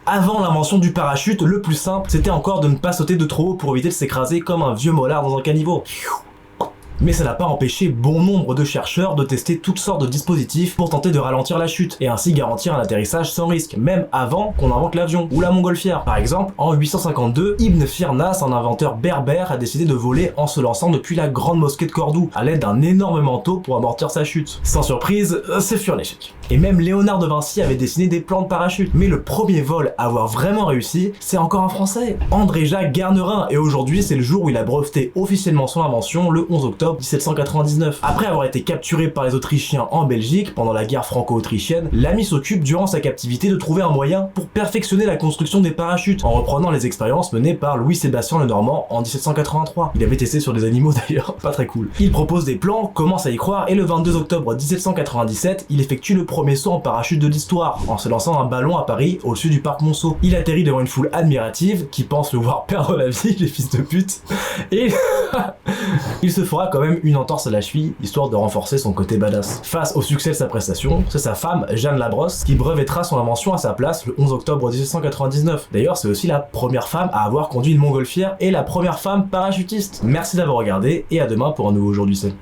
Avant l'invention du parachute, le plus simple, c'était encore de ne pas sauter de trop haut pour éviter de s'écraser comme un vieux mollard dans un caniveau. Mais ça n'a pas empêché bon nombre de chercheurs de tester toutes sortes de dispositifs pour tenter de ralentir la chute, et ainsi garantir un atterrissage sans risque, même avant qu'on invente l'avion, ou la montgolfière. Par exemple, en 852, Ibn Firnas, un inventeur berbère, a décidé de voler en se lançant depuis la grande mosquée de Cordoue, à l'aide d'un énorme manteau pour amortir sa chute. Sans surprise, ce fut un échec. Et même Léonard de Vinci avait dessiné des plans de parachute, mais le premier vol à avoir vraiment réussi, c'est encore un Français, André-Jacques Garnerin, et aujourd'hui c'est le jour où il a breveté officiellement son invention, le 11 octobre 1799. Après avoir été capturé par les Autrichiens en Belgique pendant la guerre franco-autrichienne, l'ami s'occupe durant sa captivité de trouver un moyen pour perfectionner la construction des parachutes, en reprenant les expériences menées par Louis-Sébastien Lenormand en 1783. Il avait testé sur des animaux d'ailleurs, pas très cool. Il propose des plans, commence à y croire, et le 22 octobre 1797, il effectue le premier saut en parachute de l'histoire, en se lançant un ballon à Paris au-dessus du parc Monceau. Il atterrit devant une foule admirative qui pense le voir perdre la vie, les fils de pute, et il se fera quand même une entorse à la cheville, histoire de renforcer son côté badass. Face au succès de sa prestation, c'est sa femme, Jeanne Labrosse, qui brevetera son invention à sa place le 11 octobre 1799. D'ailleurs, c'est aussi la première femme à avoir conduit une montgolfière et la première femme parachutiste. Merci d'avoir regardé, et à demain pour un nouveau Aujourd'hui C'est.